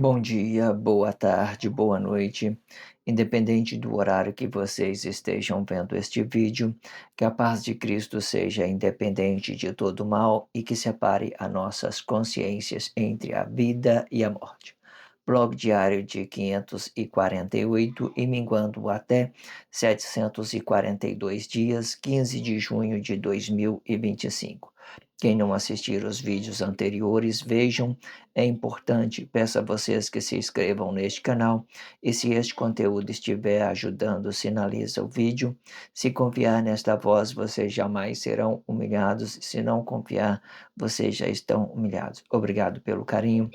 Bom dia, boa tarde, boa noite. Independente do horário que vocês estejam vendo este vídeo, que a paz de Cristo seja independente de todo mal e que separe as nossas consciências entre a vida e a morte. Blog diário de 548 e minguando até 742 dias, 15 de junho de 2025. Quem não assistir os vídeos anteriores, vejam, é importante, peço a vocês que se inscrevam neste canal e se este conteúdo estiver ajudando, sinaliza o vídeo. Se confiar nesta voz, vocês jamais serão humilhados. Se não confiar, vocês já estão humilhados. Obrigado pelo carinho,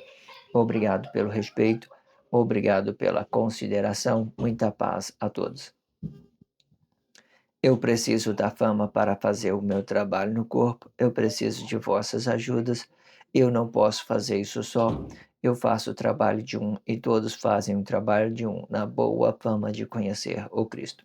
obrigado pelo respeito, obrigado pela consideração. Muita paz a todos. Eu preciso da fama para fazer o meu trabalho no corpo, eu preciso de vossas ajudas, eu não posso fazer isso só, eu faço o trabalho de um e todos fazem o trabalho de um, na boa fama de conhecer o Cristo.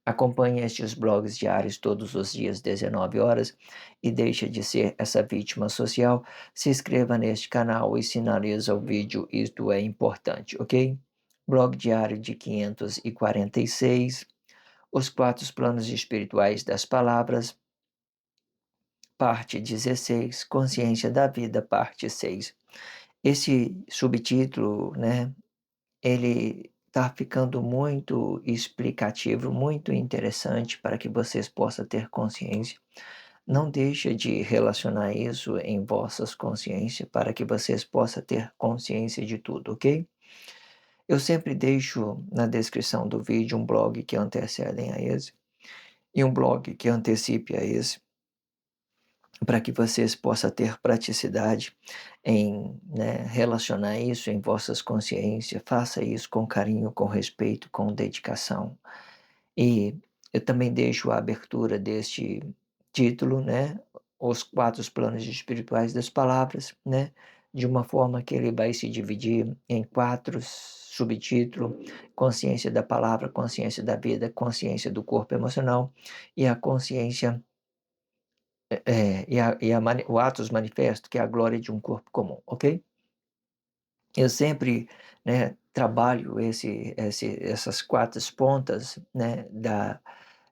Acompanhe estes blogs diários todos os dias, 19 horas, e deixe de ser essa vítima social. Se inscreva neste canal e sinaliza o vídeo, isto é importante, ok? Blog diário de 546. Os quatro planos espirituais das palavras, parte 16, Consciência da Vida, parte 6. Esse subtítulo, né, ele está ficando muito explicativo, muito interessante para que vocês possam ter consciência. Não deixe de relacionar isso em vossas consciências para que vocês possam ter consciência de tudo, ok? Eu sempre deixo na descrição do vídeo um blog que antecedem a esse e um blog que antecipe a esse, para que vocês possam ter praticidade em, né, relacionar isso em vossas consciências. Faça isso com carinho, com respeito, com dedicação. E eu também deixo a abertura deste título, né, os quatro planos espirituais das palavras, né, de uma forma que ele vai se dividir em quatro subtítulos: consciência da palavra, consciência da vida, consciência do corpo emocional e a consciência o Atos Manifesto, que é a glória de um corpo comum, ok? Eu sempre, né, trabalho essas quatro pontas, né,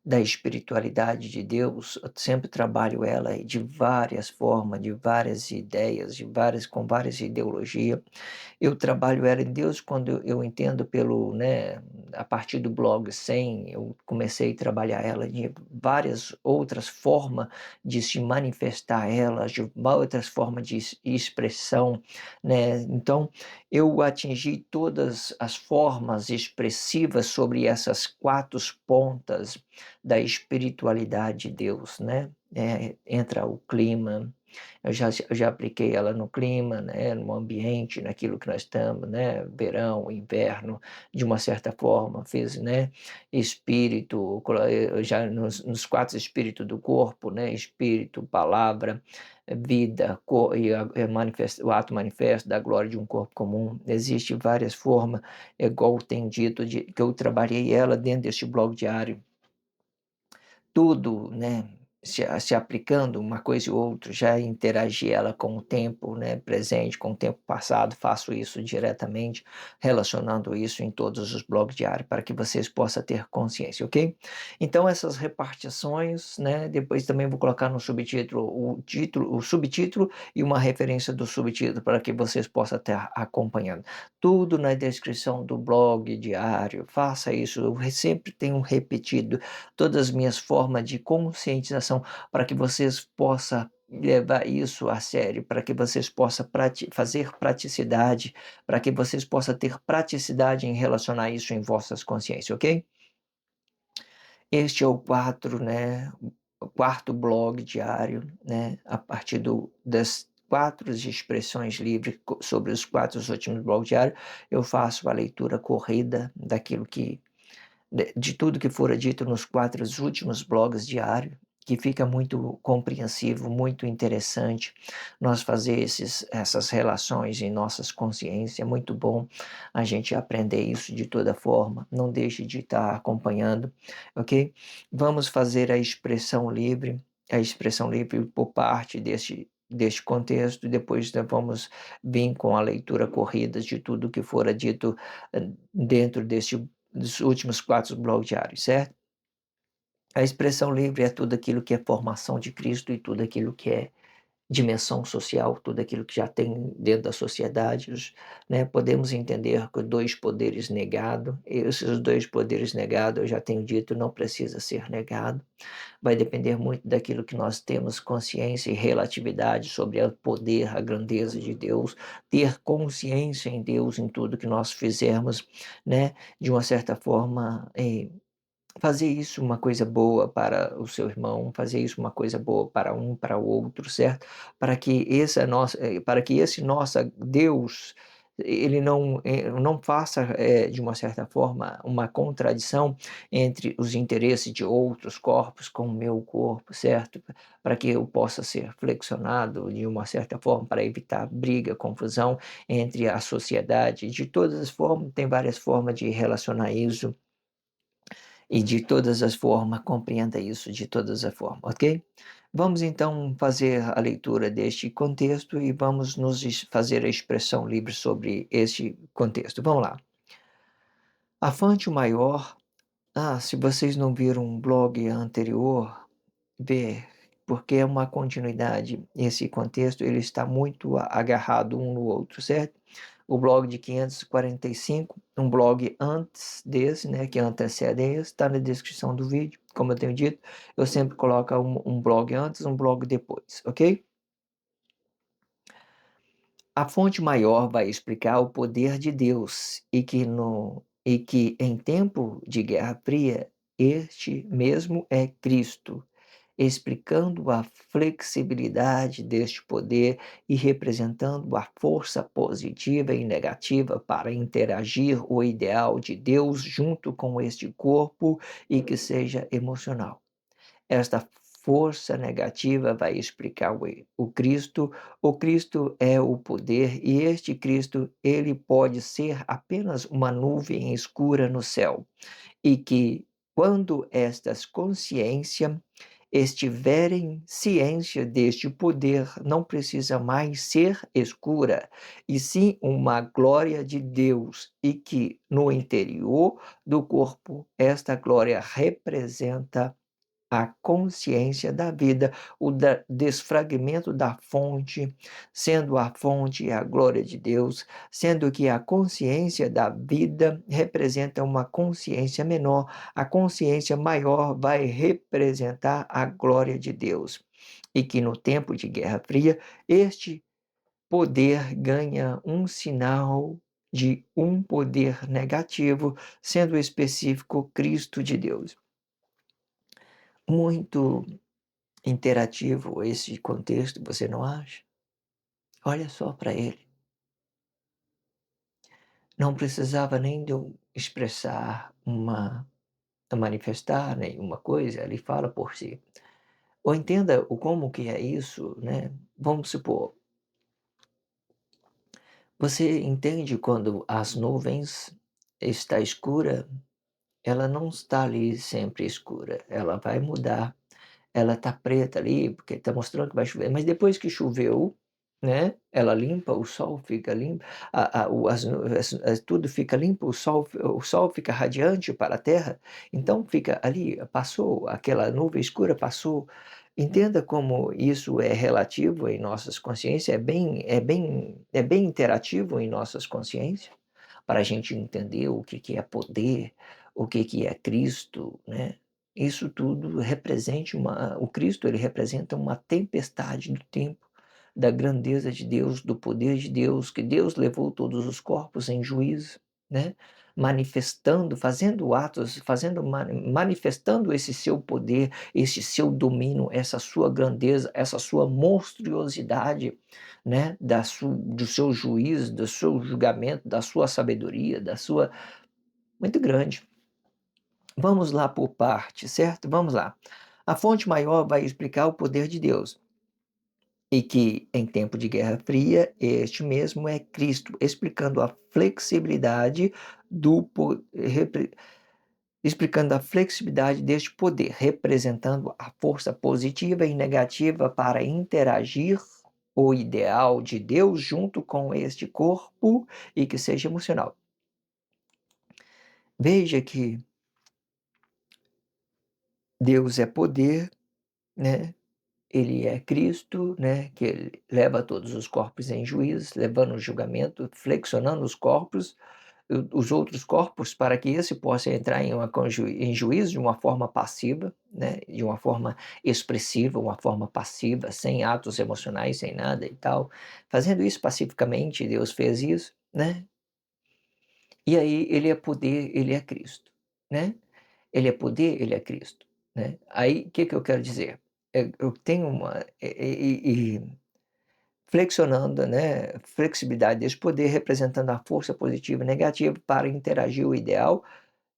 da espiritualidade de Deus. Eu sempre trabalho ela de várias formas, de várias ideias, com várias ideologias. Eu trabalho ela em Deus quando eu entendo pelo, né, a partir do blog 100, eu comecei a trabalhar ela de várias outras formas de se manifestar ela, de outras formas de expressão, né? Então, eu atingi todas as formas expressivas sobre essas quatro pontas da espiritualidade de Deus, né? Entra o clima, eu já apliquei ela no clima, né, no ambiente, naquilo que nós estamos, né, verão, inverno, de uma certa forma, fiz, né, espírito, eu já nos quatro espíritos do corpo, né, espírito, palavra, vida, o ato manifesto da glória de um corpo comum. Existe várias formas, igual tem dito, que eu trabalhei ela dentro deste blog diário, tudo, né, se aplicando uma coisa e outra, já interagi ela com o tempo, né, presente, com o tempo passado, faço isso diretamente, relacionando isso em todos os blogs diários, para que vocês possam ter consciência, ok? Então essas repartições, né, depois também vou colocar no subtítulo o título, o subtítulo e uma referência do subtítulo, para que vocês possam estar acompanhando. Tudo na descrição do blog diário, faça isso, eu sempre tenho repetido todas as minhas formas de conscientização para que vocês possam levar isso a sério, para que vocês possam fazer praticidade, para que vocês possam ter praticidade em relacionar isso em vossas consciências, ok? Este é o o quarto blog diário, né, a partir das quatro expressões livres sobre os quatro últimos blogs diários, eu faço a leitura corrida daquilo que de tudo que fora dito nos quatro últimos blogs diários, que fica muito compreensivo, muito interessante nós fazer essas relações em nossas consciências. É muito bom a gente aprender isso de toda forma. Não deixe de estar acompanhando, ok? Vamos fazer a expressão livre por parte deste contexto, e depois nós vamos vir com a leitura corrida de tudo que fora dito dentro dos últimos 4 blocos diários, certo? A expressão livre é tudo aquilo que é formação de Cristo e tudo aquilo que é dimensão social, tudo aquilo que já tem dentro da sociedade, né? Podemos entender que 2 poderes negados, esses 2 poderes negados, eu já tenho dito, não precisa ser negado, vai depender muito daquilo que nós temos consciência e relatividade sobre o poder, a grandeza de Deus, ter consciência em Deus em tudo que nós fizermos, né? De uma certa forma, fazer isso uma coisa boa para o seu irmão, fazer isso uma coisa boa para o outro, certo? Para que esse nosso Deus, ele não faça, de uma certa forma, uma contradição entre os interesses de outros corpos com o meu corpo, certo? Para que eu possa ser flexionado de uma certa forma para evitar briga, confusão entre a sociedade. De todas as formas, tem várias formas de relacionar isso e de todas as formas, compreenda isso de todas as formas, ok? Vamos então fazer a leitura deste contexto e vamos fazer a expressão livre sobre este contexto. Vamos lá. A fonte maior. Se vocês não viram um blog anterior, vê, porque é uma continuidade. Esse contexto ele está muito agarrado um no outro, certo? O blog de 545, um blog antes desse, né, que antecede esse, está na descrição do vídeo. Como eu tenho dito, eu sempre coloco um blog antes, um blog depois, ok? A fonte maior vai explicar o poder de Deus e que em tempo de Guerra Fria, este mesmo é Cristo, explicando a flexibilidade deste poder e representando a força positiva e negativa para interagir o ideal de Deus junto com este corpo e que seja emocional. Esta força negativa vai explicar o Cristo. O Cristo é o poder e este Cristo, ele pode ser apenas uma nuvem escura no céu. E que quando estas consciências estiverem ciência deste poder, não precisa mais ser escura, e sim uma glória de Deus, e que no interior do corpo esta glória representa a consciência da vida, o desfragmento da fonte, sendo a fonte a glória de Deus, sendo que a consciência da vida representa uma consciência menor, a consciência maior vai representar a glória de Deus. E que no tempo de Guerra Fria, este poder ganha um sinal de um poder negativo, sendo específico Cristo de Deus. Muito interativo esse contexto, você não acha? Olha só para ele. Não precisava nem de eu expressar manifestar nenhuma coisa, ele fala por si. Ou entenda o como que é isso, né? Vamos supor, você entende quando as nuvens está escura, ela não está ali sempre escura, ela vai mudar. Ela tá preta ali, porque tá mostrando que vai chover, mas depois que choveu, né, ela limpa, o sol fica limpo, tudo fica limpo, o sol fica radiante para a terra, então fica ali, passou, aquela nuvem escura passou. Entenda como isso é relativo em nossas consciências, é bem interativo em nossas consciências, para a gente entender o que que é poder, o que que é Cristo, né? Isso tudo represente o Cristo, ele representa uma tempestade do tempo, da grandeza de Deus, do poder de Deus, que Deus levou todos os corpos em juízo, né? Manifestando, fazendo atos, manifestando esse seu poder, esse seu domínio, essa sua grandeza, essa sua monstruosidade, né? Do seu juízo, do seu julgamento, da sua sabedoria, muito grande. Vamos lá por parte, certo? Vamos lá. A fonte maior vai explicar o poder de Deus. E que, em tempo de Guerra Fria, este mesmo é Cristo, explicando a flexibilidade explicando a flexibilidade deste poder, representando a força positiva e negativa para interagir o ideal de Deus junto com este corpo e que seja emocional. Veja que Deus é poder, né? Ele é Cristo, né, que ele leva todos os corpos em juízo, levando o julgamento, flexionando os corpos, os outros corpos, para que esse possa entrar em juízo de uma forma passiva, né, de uma forma expressiva, uma forma passiva, sem atos emocionais, sem nada e tal. Fazendo isso pacificamente, Deus fez isso, né? E aí ele é poder, ele é Cristo, né? Ele é poder, ele é Cristo, né? Aí, o que que eu quero dizer? Eu tenho uma flexionando, né, flexibilidade desse poder, representando a força positiva e negativa para interagir o ideal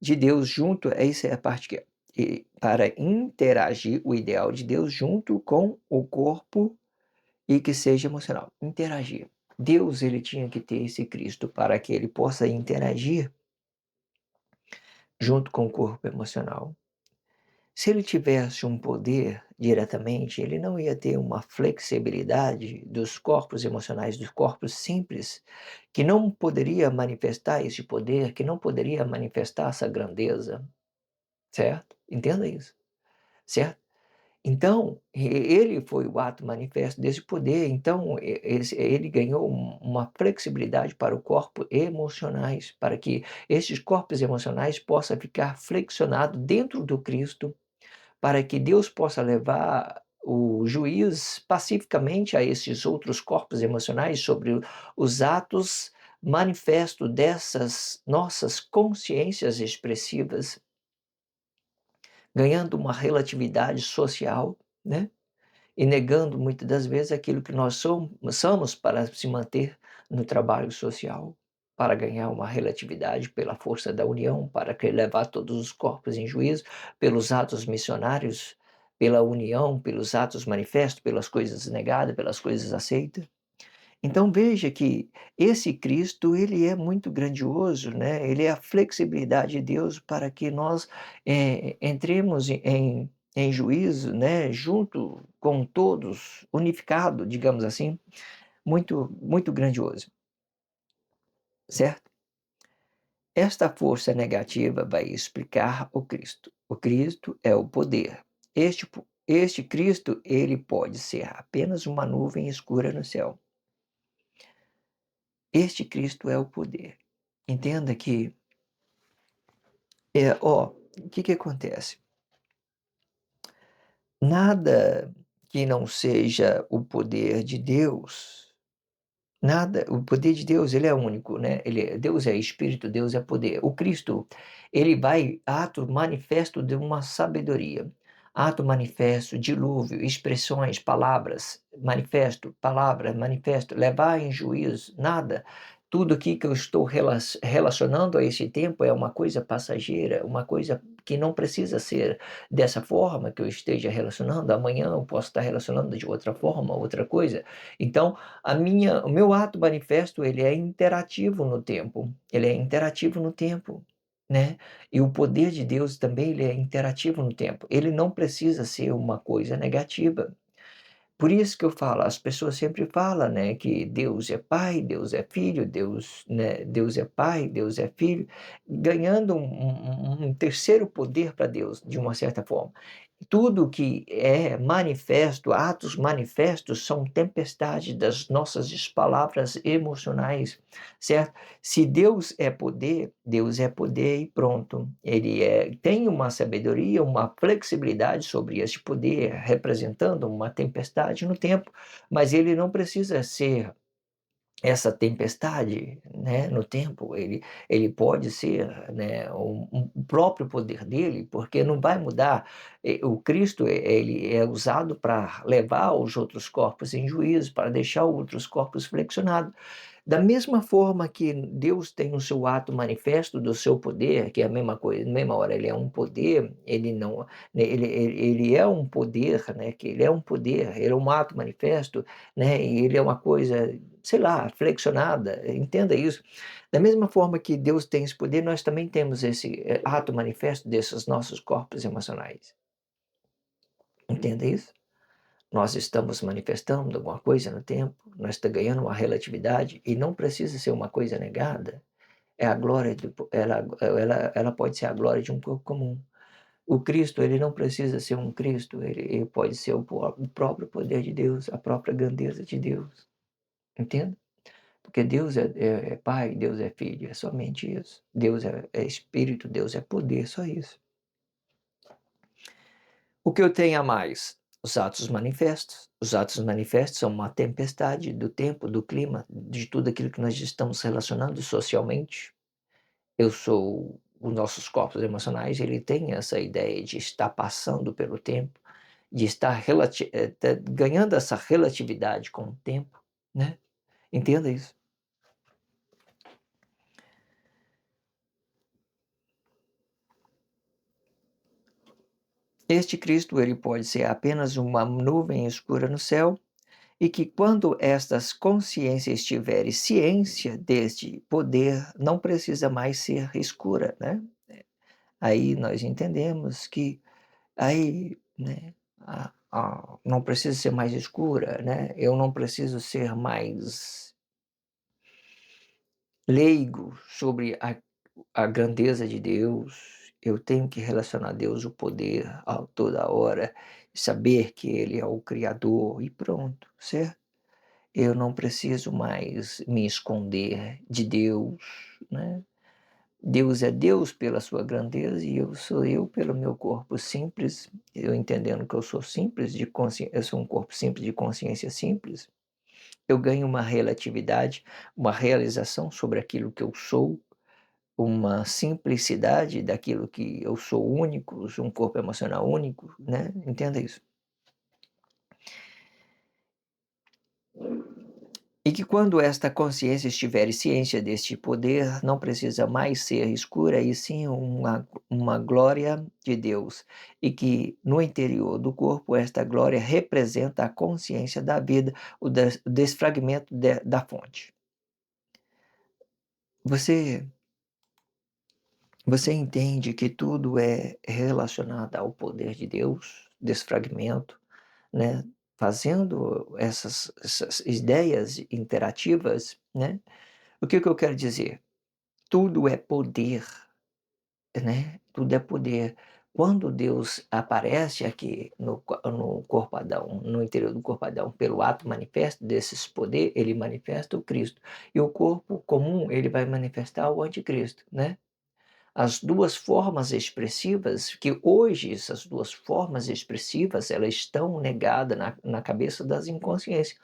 de Deus junto, essa é a parte que para interagir o ideal de Deus junto com o corpo e que seja emocional. Interagir. Deus, ele tinha que ter esse Cristo para que ele possa interagir junto com o corpo emocional. Se ele tivesse um poder diretamente, ele não ia ter uma flexibilidade dos corpos emocionais, dos corpos simples, que não poderia manifestar esse poder, que não poderia manifestar essa grandeza, certo? Entenda isso, certo? Então, ele foi o ato manifesto desse poder, então ele ganhou uma flexibilidade para o corpo emocionais, para que esses corpos emocionais possam ficar flexionados dentro do Cristo, para que Deus possa levar o juiz pacificamente a esses outros corpos emocionais sobre os atos manifestos dessas nossas consciências expressivas, ganhando uma relatividade social, né? E negando muitas das vezes aquilo que nós somos para se manter no trabalho social, para ganhar uma relatividade pela força da união, para que levar todos os corpos em juízo, pelos atos missionários, pela união, pelos atos manifestos, pelas coisas negadas, pelas coisas aceitas. Então veja que esse Cristo, ele é muito grandioso, né, ele é a flexibilidade de Deus para que nós, entremos em juízo, né, junto com todos, unificado, digamos assim, muito grandioso, certo? Esta força negativa vai explicar o Cristo. O Cristo é o poder. Este Cristo, ele pode ser apenas uma nuvem escura no céu. Este Cristo é o poder. Entenda que, o que que acontece? Nada que não seja o poder de Deus, nada, o poder de Deus, ele é único, né? Deus é espírito, Deus é poder. O Cristo, ele vai ato manifesto de uma sabedoria, ato manifesto, dilúvio, expressões, palavras, manifesto, levar em juízo, nada. Tudo aqui que eu estou relacionando a esse tempo é uma coisa passageira, uma coisa que não precisa ser dessa forma que eu esteja relacionando. Amanhã eu posso estar relacionando de outra forma, outra coisa. Então, o meu ato manifesto, ele é interativo no tempo, ele é interativo no tempo, né? E o poder de Deus também, ele é interativo no tempo. Ele não precisa ser uma coisa negativa. Por isso que eu falo, as pessoas sempre falam, né, que Deus é Pai, Deus é Filho, Deus, né, Deus é Pai, Deus é Filho, ganhando um terceiro poder para Deus, de uma certa forma. Tudo que é manifesto, atos manifestos, são tempestades das nossas palavras emocionais, certo? Se Deus é poder e pronto. Tem uma sabedoria, uma flexibilidade sobre este poder, representando uma tempestade no tempo, mas ele não precisa ser essa tempestade, né, no tempo, ele pode ser, né, o próprio poder dele, porque não vai mudar, o Cristo, ele é usado para levar os outros corpos em juízo, para deixar outros corpos flexionados. Da mesma forma que Deus tem o seu ato manifesto do seu poder, que é a mesma coisa, na mesma hora ele é um poder, ele não, né, ele é um poder, né, que ele é um poder, ele é um ato manifesto, né, e ele é uma coisa, sei lá, flexionada, entenda isso. Da mesma forma que Deus tem esse poder, nós também temos esse ato manifesto desses nossos corpos emocionais. Entenda isso? nós estamos manifestando alguma coisa no tempo, nós está ganhando uma relatividade e não precisa ser uma coisa negada, é a glória ela pode ser a glória de um corpo comum. O Cristo, ele não precisa ser um Cristo, ele pode ser o próprio poder de Deus, a própria grandeza de Deus, entende? Porque Deus é Pai, Deus é Filho, é somente isso. Deus é Espírito, Deus é poder, só isso. O que eu tenho a mais? Os atos manifestos. Os atos manifestos são uma tempestade do tempo, do clima, de tudo aquilo que nós estamos relacionando socialmente. Eu sou os nossos corpos emocionais, ele tem essa ideia de estar passando pelo tempo, de estar ganhando essa relatividade com o tempo, né? Entenda isso. Este Cristo, ele pode ser apenas uma nuvem escura no céu, e que quando estas consciências tiverem ciência deste poder, não precisa mais ser escura, né? Aí nós entendemos que aí, né, não precisa ser mais escura, né? Eu não preciso ser mais leigo sobre a grandeza de Deus. Eu tenho que relacionar a Deus o poder a toda hora, saber que Ele é o Criador e pronto, certo? Eu não preciso mais me esconder de Deus, né? Deus é Deus pela sua grandeza e eu sou eu pelo meu corpo simples, eu entendendo que eu sou simples de consciência, eu sou um corpo simples de consciência simples. Eu ganho uma relatividade, uma realização sobre aquilo que eu sou, uma simplicidade daquilo que eu sou único, sou um corpo emocional único, né? Entenda isso. E que quando esta consciência estiver ciência deste poder, não precisa mais ser escura, e sim uma glória de Deus. E que no interior do corpo, esta glória representa a consciência da vida, o desfragmento da fonte. Você, você entende que tudo é relacionado ao poder de Deus, desfragmento, né? Fazendo essas ideias interativas, né? O que eu quero dizer? Tudo é poder, né, tudo é poder. Quando Deus aparece aqui no corpo Adão, no interior do corpo Adão, pelo ato manifesto desses poder, ele manifesta o Cristo. E o corpo comum, ele vai manifestar o anticristo, né? As duas formas expressivas, que hoje essas duas formas expressivas, elas estão negadas na cabeça das inconsciências,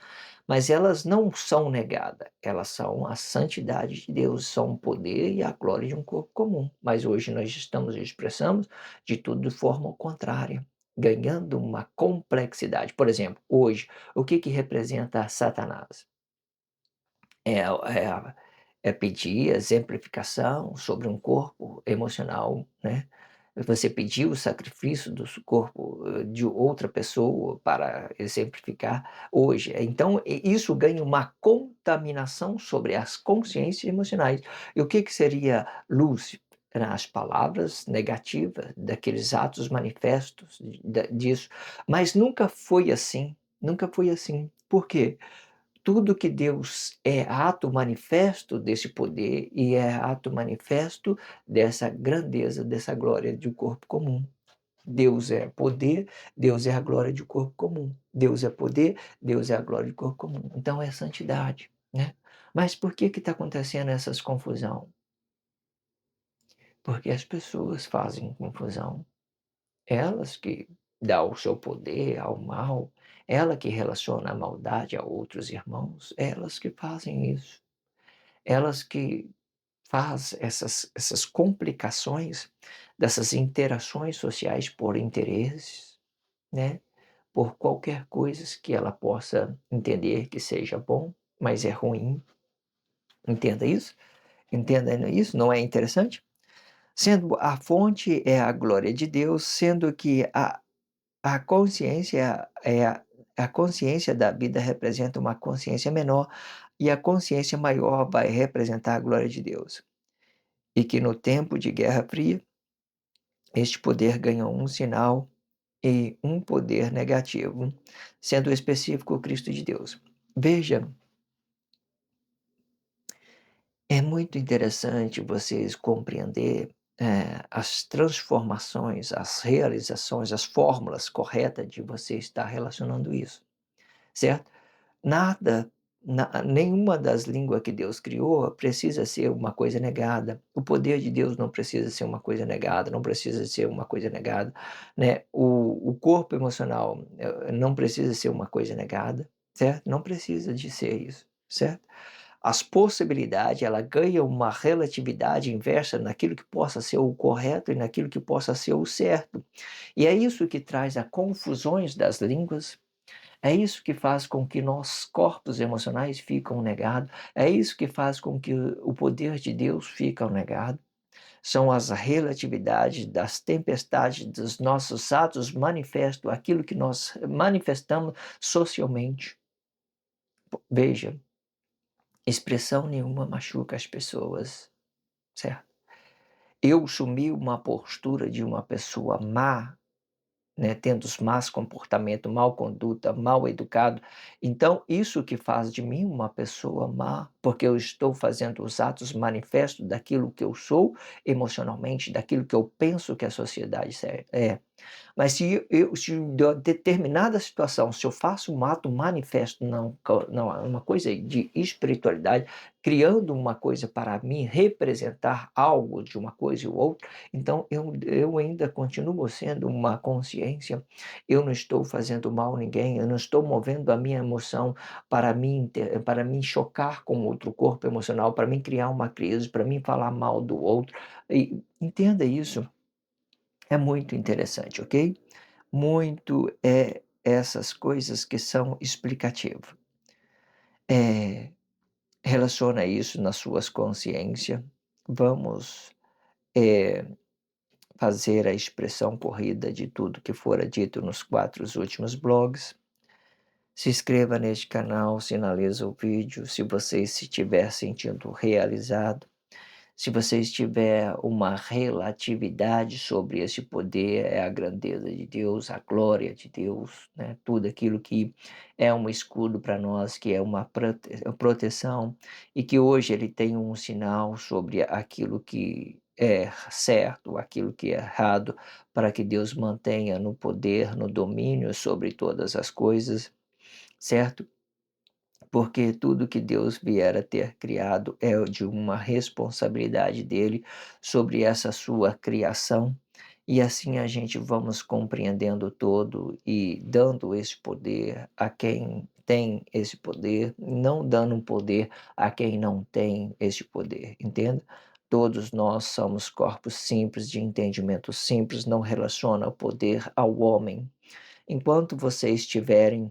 mas elas não são negadas, elas são a santidade de Deus, são o poder e a glória de um corpo comum. Mas hoje nós estamos expressamos de tudo de forma contrária, ganhando uma complexidade. Por exemplo, hoje, o que representa Satanás? É é é pedir exemplificação sobre um corpo emocional, né. Você pedir o sacrifício do corpo, de outra pessoa para exemplificar hoje. Então isso ganha uma contaminação sobre as consciências emocionais. E o que seria luz? As palavras negativas daqueles atos manifestos disso. Mas nunca foi assim, nunca foi assim. Por quê? Tudo que Deus é ato manifesto desse poder e é ato manifesto dessa grandeza, dessa glória de um corpo comum. Deus é poder, Deus é a glória de um corpo comum. Deus é poder, Deus é a glória de um corpo comum. Então é santidade, né? Mas por que está acontecendo essas confusão? Porque as pessoas fazem confusão. Elas que dão o seu poder ao mal, ela que relaciona a maldade a outros irmãos, elas que fazem isso. Elas que faz essas complicações dessas interações sociais por interesses, né, por qualquer coisas que ela possa entender que seja bom, mas é ruim. Entenda isso? Entenda isso, não é interessante? Sendo a fonte é a glória de Deus, sendo que a consciência a consciência da vida representa uma consciência menor, e a consciência maior vai representar a glória de Deus. E que no tempo de Guerra Fria, este poder ganhou um sinal, e um poder negativo, sendo específico o Cristo de Deus. Veja, é muito interessante vocês compreender, as transformações, as realizações, as fórmulas corretas de você estar relacionando isso, certo? Nada, nenhuma das línguas que Deus criou precisa ser uma coisa negada. O poder de Deus não precisa ser uma coisa negada, não precisa ser uma coisa negada, né? O corpo emocional, não precisa ser uma coisa negada, certo? Não precisa de ser isso, certo? As possibilidades, ela ganha uma relatividade inversa naquilo que possa ser o correto e naquilo que possa ser o certo. E é isso que traz a confusões das línguas, é isso que faz com que nossos corpos emocionais ficam negados, é isso que faz com que o poder de Deus fica negado. São as relatividades das tempestades dos nossos atos manifestos, aquilo que nós manifestamos socialmente. Veja, expressão nenhuma machuca as pessoas, certo? Eu assumi uma postura de uma pessoa má, né, tendo os más comportamentos, mal conduta, mal educado. Então, isso que faz de mim uma pessoa má, porque eu estou fazendo os atos manifestos daquilo que eu sou emocionalmente, daquilo que eu penso que a sociedade é. Mas se em determinada situação, se eu faço um ato manifesto, não uma coisa de espiritualidade, criando uma coisa para mim representar algo de uma coisa e outra, então eu ainda continuo sendo uma consciência, eu não estou fazendo mal a ninguém, eu não estou movendo a minha emoção para me chocar com outro corpo emocional, para mim criar uma crise, para mim falar mal do outro. E entenda isso, é muito interessante, ok? Muito é essas coisas que são explicativas. Eh, Relaciona isso nas suas consciência. Vamos, eh, fazer a expressão corrida de tudo que fora dito nos 4 últimos blogs. Se inscreva neste canal, sinaliza o vídeo se você se estiver sentindo realizado. Se você tiver uma relatividade sobre esse poder, é a grandeza de Deus, a glória de Deus, né? Tudo aquilo que é um escudo para nós, que é uma proteção, e que hoje ele tem um sinal sobre aquilo que é certo, aquilo que é errado, para que Deus mantenha no poder, no domínio sobre todas as coisas, certo? Porque tudo que Deus vier a ter criado é de uma responsabilidade dele sobre essa sua criação, e assim a gente vamos compreendendo todo e dando esse poder a quem tem esse poder, não dando poder a quem não tem esse poder, entenda? Todos nós somos corpos simples, de entendimento simples, não relaciona o poder ao homem. Enquanto vocês estiverem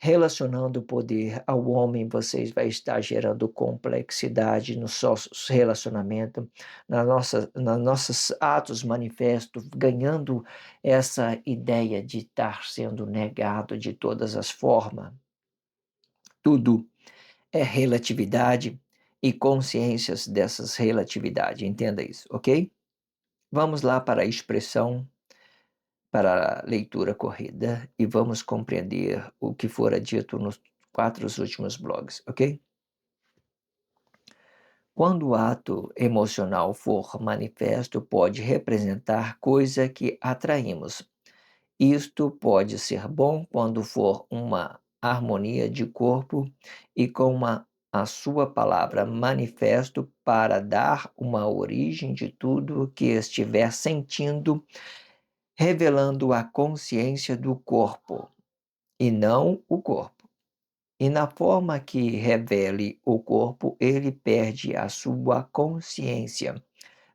relacionando o poder ao homem, vocês vai estar gerando complexidade nos nossos relacionamentos, nas nossos atos manifestos, ganhando essa ideia de estar sendo negado de todas as formas. Tudo é relatividade e consciências dessas relatividades, entenda isso, ok? Vamos lá para a expressão, para a leitura corrida, e vamos compreender o que fora dito nos 4 últimos blogs, ok? Quando o ato emocional for manifesto, pode representar coisa que atraímos. Isto pode ser bom quando for uma harmonia de corpo e com a sua palavra manifesto para dar uma origem de tudo que estiver sentindo, revelando a consciência do corpo e não o corpo. E na forma que revele o corpo, ele perde a sua consciência,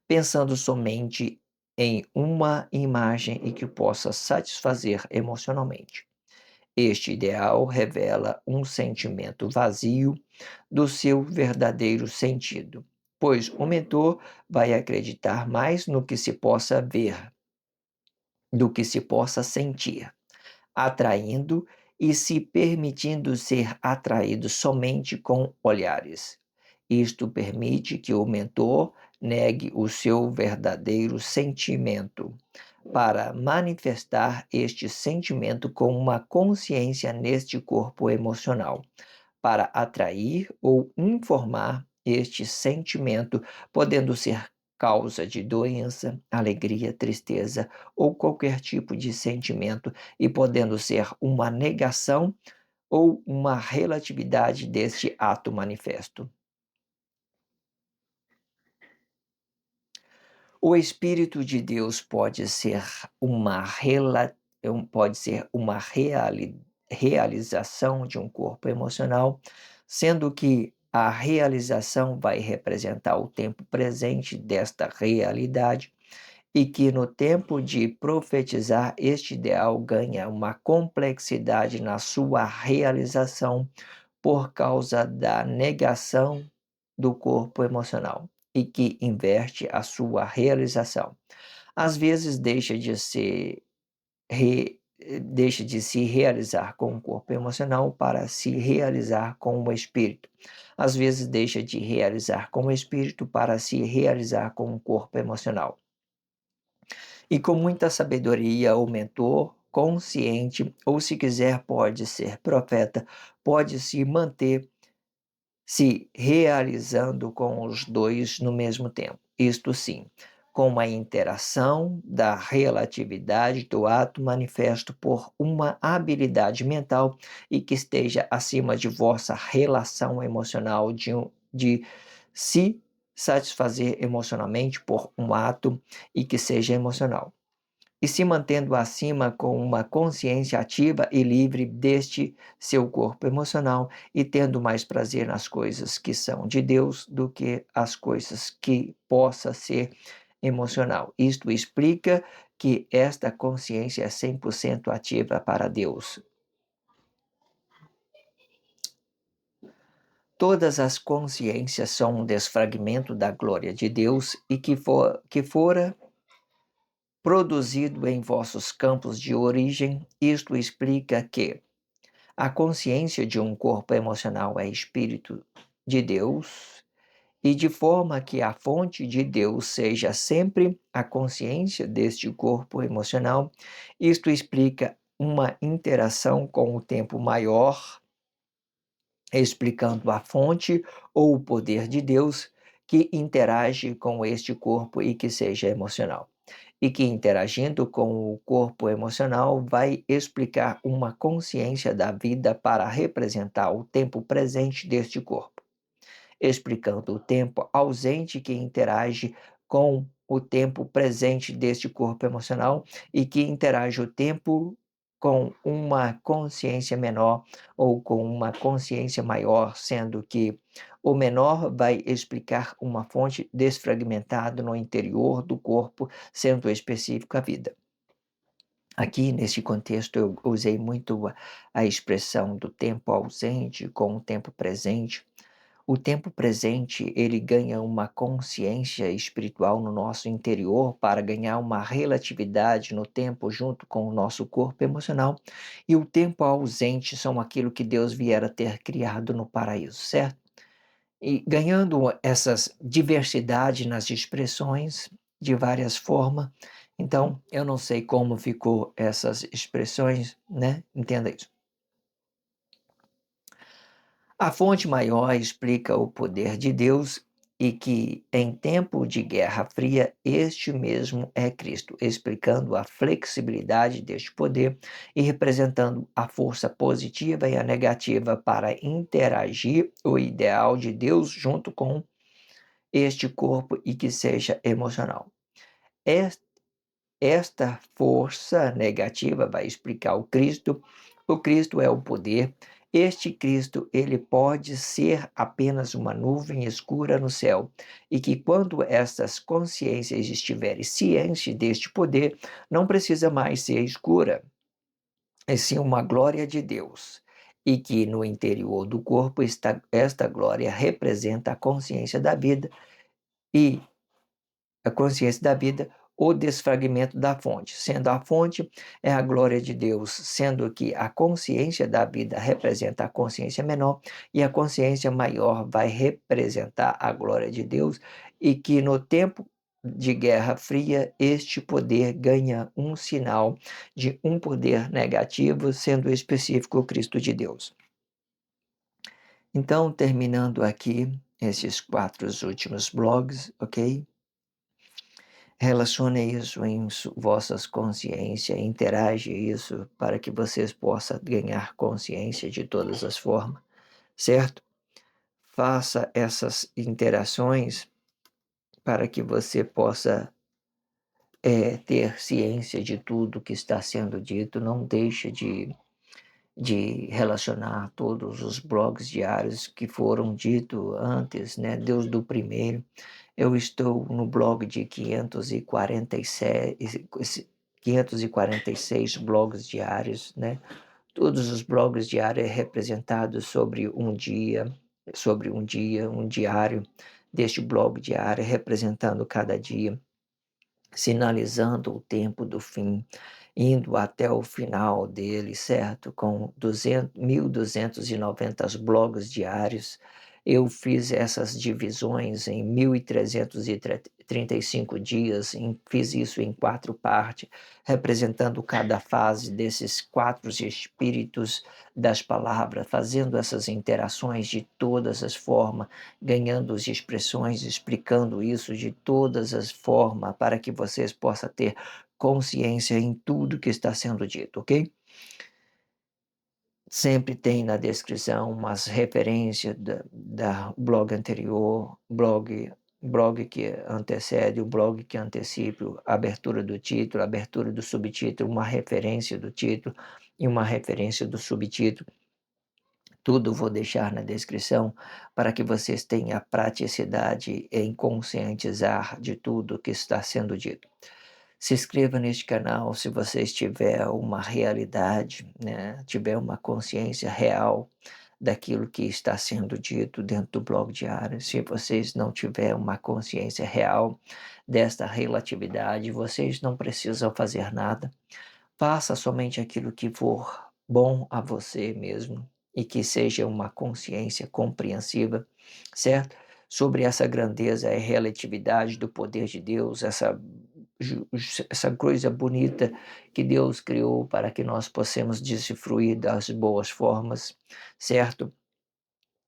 pensando somente em uma imagem e que possa satisfazer emocionalmente. Este ideal revela um sentimento vazio do seu verdadeiro sentido, pois o mentor vai acreditar mais no que se possa ver do que se possa sentir, atraindo e se permitindo ser atraído somente com olhares. Isto permite que o mentor negue o seu verdadeiro sentimento, para manifestar este sentimento com uma consciência neste corpo emocional, para atrair ou informar este sentimento, podendo ser causa de doença, alegria, tristeza ou qualquer tipo de sentimento, e podendo ser uma negação ou uma relatividade deste ato manifesto. O Espírito de Deus pode ser uma realização de um corpo emocional, sendo que a realização vai representar o tempo presente desta realidade e que no tempo de profetizar este ideal ganha uma complexidade na sua realização por causa da negação do corpo emocional e que inverte a sua realização. Às vezes deixa de se realizar com o corpo emocional para se realizar com o espírito. Às vezes deixa de realizar com o espírito para se realizar com o corpo emocional. E com muita sabedoria, o mentor consciente, ou se quiser, pode ser profeta, pode se manter se realizando com os dois no mesmo tempo. Isto sim, com a interação da relatividade do ato manifesto por uma habilidade mental e que esteja acima de vossa relação emocional de se satisfazer emocionalmente por um ato e que seja emocional e se mantendo acima com uma consciência ativa e livre deste seu corpo emocional e tendo mais prazer nas coisas que são de Deus do que as coisas que possa ser emocional. Isto explica que esta consciência é 100% ativa para Deus. Todas as consciências são um desfragmento da glória de Deus e que fora produzido em vossos campos de origem. Isto explica que a consciência de um corpo emocional é Espírito de Deus, e de forma que a fonte de Deus seja sempre a consciência deste corpo emocional, isto explica uma interação com o tempo maior, explicando a fonte ou o poder de Deus que interage com este corpo e que seja emocional e que interagindo com o corpo emocional vai explicar uma consciência da vida para representar o tempo presente deste corpo, explicando o tempo ausente que interage com o tempo presente deste corpo emocional e que interage o tempo com uma consciência menor ou com uma consciência maior, sendo que o menor vai explicar uma fonte desfragmentada no interior do corpo, sendo específico a vida. Aqui, nesse contexto, eu usei muito a expressão do tempo ausente com o tempo presente. O tempo presente, ele ganha uma consciência espiritual no nosso interior para ganhar uma relatividade no tempo junto com o nosso corpo emocional. E o tempo ausente são aquilo que Deus viera ter criado no paraíso, certo? E ganhando essas diversidade nas expressões de várias formas. Então, eu não sei como ficou essas expressões, né? Entenda isso. A fonte maior explica o poder de Deus e que, em tempo de Guerra Fria, este mesmo é Cristo, explicando a flexibilidade deste poder e representando a força positiva e a negativa para interagir o ideal de Deus junto com este corpo e que seja emocional. Esta força negativa vai explicar o Cristo. O Cristo é o poder. Este Cristo, ele pode ser apenas uma nuvem escura no céu, e que quando estas consciências estiverem cientes deste poder, não precisa mais ser escura, é sim uma glória de Deus, e que no interior do corpo esta glória representa a consciência da vida, e a consciência da vida, o desfragmento da fonte, sendo a fonte é a glória de Deus, sendo que a consciência da vida representa a consciência menor e a consciência maior vai representar a glória de Deus, e que no tempo de Guerra Fria, este poder ganha um sinal de um poder negativo, sendo específico o Cristo de Deus. Então, terminando aqui esses 4 últimos blogs, ok? Relacione isso em vossas consciências, interage isso para que vocês possam ganhar consciência de todas as formas, certo? Faça essas interações para que você possa ter ciência de tudo que está sendo dito. Não deixe de relacionar todos os blogs diários que foram ditos antes, né? Deus do primeiro. Eu estou no blog de 546 blogs diários, né? Todos os blogs diários representados sobre um diário deste blog diário, representando cada dia, sinalizando o tempo do fim, indo até o final dele, certo? Com 1.290 blogs diários, eu fiz essas divisões em 1.335 dias, fiz isso em 4 partes, representando cada fase desses 4 espíritos das palavras, fazendo essas interações de todas as formas, ganhando as expressões, explicando isso de todas as formas, para que vocês possam ter consciência em tudo que está sendo dito, ok? Sempre tem na descrição umas referências da blog anterior, blog que antecede, o blog que antecipa, a abertura do título, a abertura do subtítulo, uma referência do título e uma referência do subtítulo. Tudo vou deixar na descrição para que vocês tenham a praticidade em conscientizar de tudo que está sendo dito. Se inscreva neste canal se vocês tiver uma realidade, né? Tiver uma consciência real daquilo que está sendo dito dentro do blog diário. Se vocês não tiver uma consciência real desta relatividade, vocês não precisam fazer nada. Faça somente aquilo que for bom a você mesmo e que seja uma consciência compreensiva, certo? Sobre essa grandeza e relatividade do poder de Deus, essa coisa bonita que Deus criou para que nós possamos desfruir das boas formas, certo?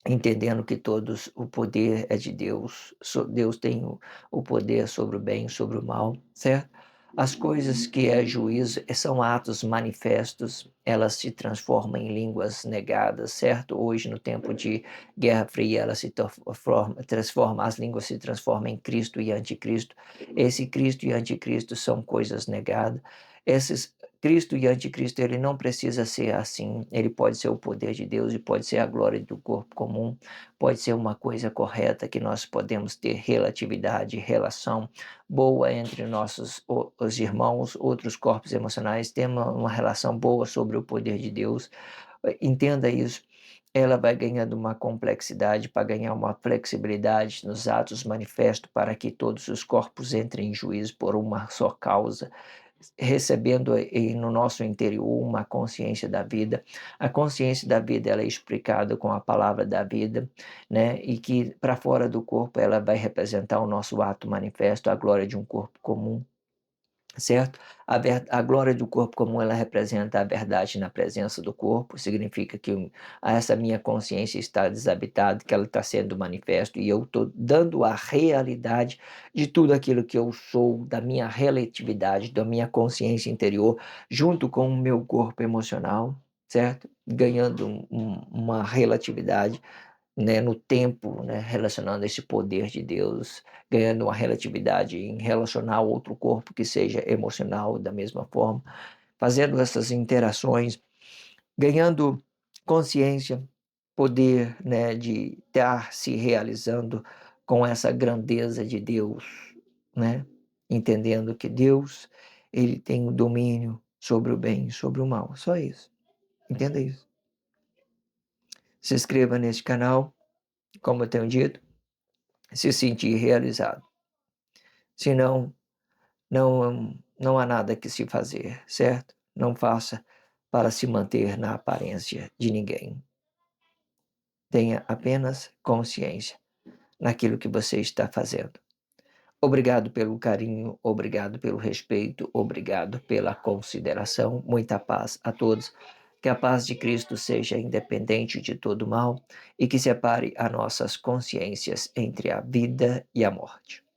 Entendendo que todos o poder é de Deus, Deus tem o poder sobre o bem e sobre o mal, certo? As coisas que é juízo são atos manifestos, elas se transformam em línguas negadas, certo? Hoje, no tempo de Guerra Fria, ela se transforma, as línguas se transformam em Cristo e Anticristo. Esse Cristo e Anticristo são coisas negadas. Esses Cristo e Anticristo, ele não precisa ser assim, ele pode ser o poder de Deus e pode ser a glória do corpo comum, pode ser uma coisa correta que nós podemos ter relatividade, relação boa entre os irmãos, outros corpos emocionais, ter uma relação boa sobre o poder de Deus. Entenda isso. Ela vai ganhando uma complexidade para ganhar uma flexibilidade nos atos manifestos para que todos os corpos entrem em juízo por uma só causa, recebendo no nosso interior uma consciência da vida. A consciência da vida ela é explicada com a palavra da vida, né? E que para fora do corpo ela vai representar o nosso ato manifesto, a glória de um corpo comum, certo? A glória do corpo comum ela representa a verdade na presença do corpo, significa que essa minha consciência está desabitada, que ela está sendo manifesto e eu estou dando a realidade de tudo aquilo que eu sou, da minha relatividade, da minha consciência interior, junto com o meu corpo emocional, certo? Ganhando uma relatividade, né, no tempo, né, relacionando esse poder de Deus, ganhando uma relatividade em relacionar a outro corpo que seja emocional da mesma forma, fazendo essas interações, ganhando consciência, poder, né, de estar se realizando com essa grandeza de Deus, né, entendendo que Deus, ele tem o domínio sobre o bem e sobre o mal, só isso, entenda isso. Se inscreva nesse canal, como eu tenho dito, se sentir realizado. Senão, não há nada que se fazer, certo? Não faça para se manter na aparência de ninguém. Tenha apenas consciência naquilo que você está fazendo. Obrigado pelo carinho, obrigado pelo respeito, obrigado pela consideração. Muita paz a todos. Que a paz de Cristo seja independente de todo mal e que separe as nossas consciências entre a vida e a morte.